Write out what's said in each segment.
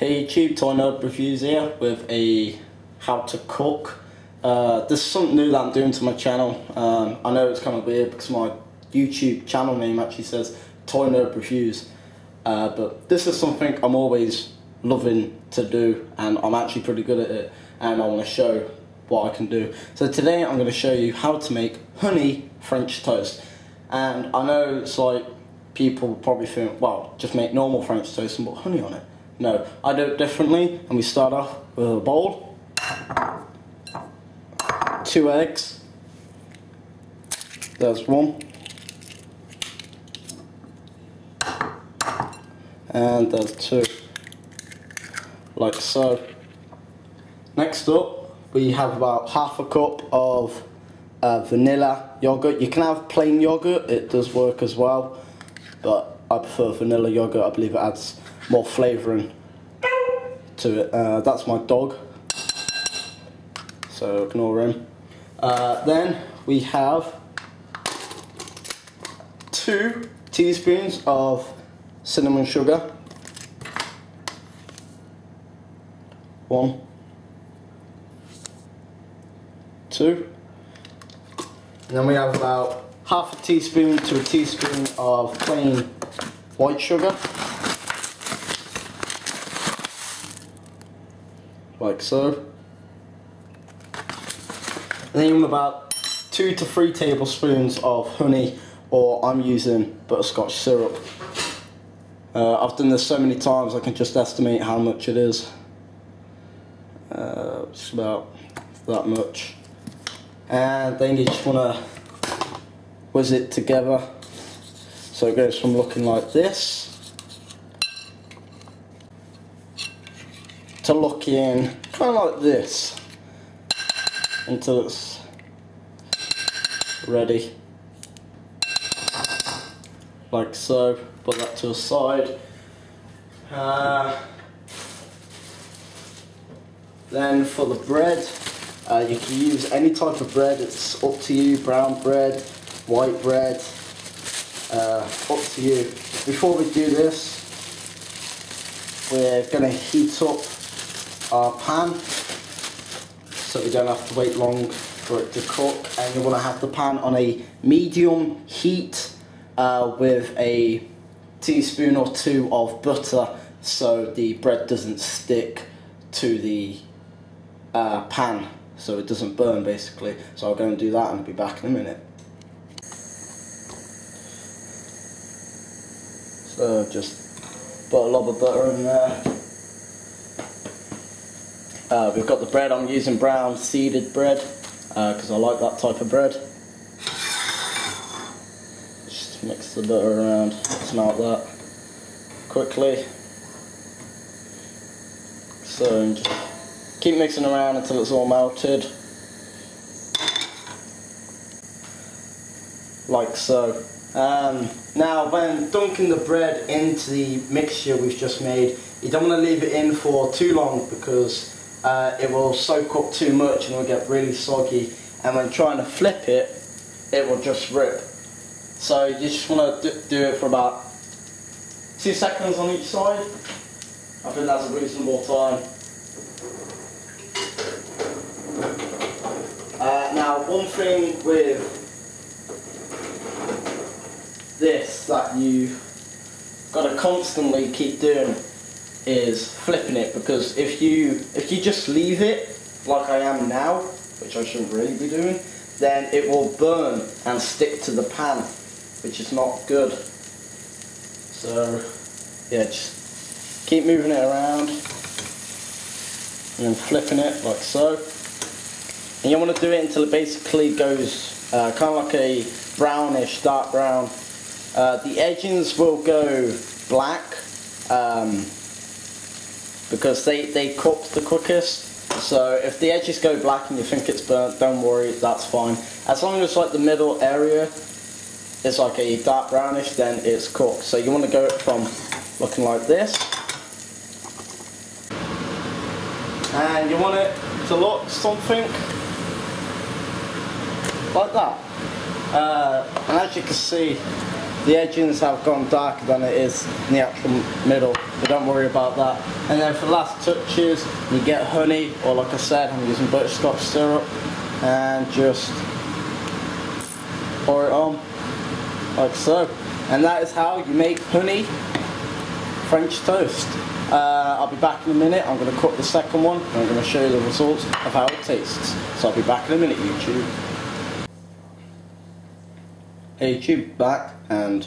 Hey YouTube, Toy Nerd Reviews here with a how to cook. This is something new that I'm doing to my channel. I know it's kind of weird because my YouTube channel name actually says Toy Nerd Reviews. But this is something I'm always loving to do and I'm actually pretty good at it, and I want to show what I can do. So today I'm going to show you how to make honey French toast. And I know it's like people probably think, well, just make normal French toast and put honey on it. No, I do it differently, and we start off with a bowl, 2 eggs, there's 1, and there's 2, like so. Next up, we have about half a cup of vanilla yogurt. You can have plain yogurt, it does work as well, but I prefer vanilla yogurt. I believe it adds more flavouring to it. That's my dog, so ignore him. Then we have 2 teaspoons of cinnamon sugar, 1, 2, and then we have about half a teaspoon to a teaspoon of plain white sugar, like so. And then about 2 to 3 tablespoons of honey, or I'm using butterscotch syrup. I've done this so many times I can just estimate how much it is. It's about that much. And then you just want to whiz it together so it goes from looking like this to looking kind of like this until it's ready, like so. Put that to a side. Then for the bread, you can use any type of bread, it's up to you, brown bread, white bread, up to you. Before we do this, we're going to heat up our pan so we don't have to wait long for it to cook. And you want to have the pan on a medium heat with a teaspoon or 2 of butter so the bread doesn't stick to the pan, so it doesn't burn basically. So I'll go and do that and I'll be back in a minute. So just put a lob of butter in there. We've got the bread. I'm using brown seeded bread because I like that type of bread. Just mix the butter around, smelt that quickly. So just keep mixing around until it's all melted, like so. Now when dunking the bread into the mixture we've just made, you don't want to leave it in for too long because it will soak up too much and it will get really soggy, and when trying to flip it, it will just rip. So you just want to do it for about 2 seconds on each side. I think that's a reasonable time. Now one thing with this that you've got to constantly keep doing is flipping it, because if you just leave it like I am now, which I shouldn't really be doing, then it will burn and stick to the pan, which is not good. So yeah, just keep moving it around and then flipping it like so. And you want to do it until it basically goes kind of like a brownish, dark brown. The edgings will go black because they cook the quickest. So if the edges go black and you think it's burnt, don't worry, that's fine. As long as like the middle area is like a dark brownish, then it's cooked. So you want to go from looking like this, and you want it to look something like that. And as you can see, the edgings have gone darker than it is in the actual middle, but don't worry about that. And then for the last touches, you get honey, or like I said, I'm using butterscotch syrup, and just pour it on, like so. And that is how you make honey French toast. I'll be back in a minute. I'm going to cook the second one, and I'm going to show you the results of how it tastes. So I'll be back in a minute, YouTube. Hey YouTube, back, and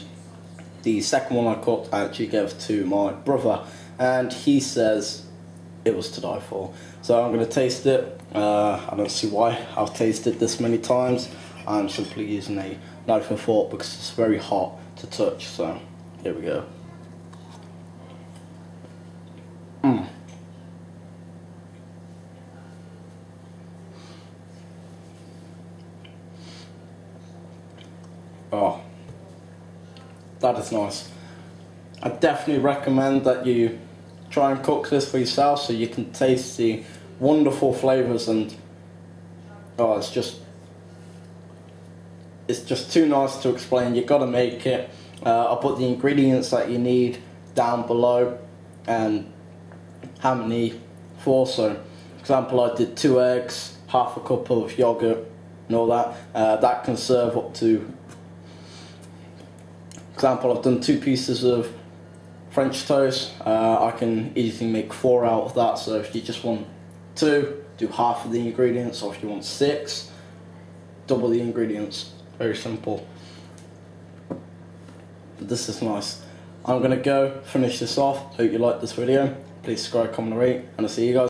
the second one I cooked I actually gave to my brother, and he says it was to die for. So I'm going to taste it. I don't see why I've tasted this many times. I'm simply using a knife and fork because it's very hot to touch. So here we go. Oh, that is nice. I definitely recommend that you try and cook this for yourself so you can taste the wonderful flavours, and oh, it's just too nice to explain. You've got to make it. I'll put the ingredients that you need down below and how many for. So, for example, I did 2 eggs, half a cup of yogurt and all that. That can serve up to, for example, I've done 2 pieces of French toast. I can easily make 4 out of that. So if you just want 2, do half of the ingredients, or if you want 6, double the ingredients. Very simple. But this is nice. I'm gonna go finish this off. Hope you liked this video. Please subscribe, comment, and rate, and I'll see you guys.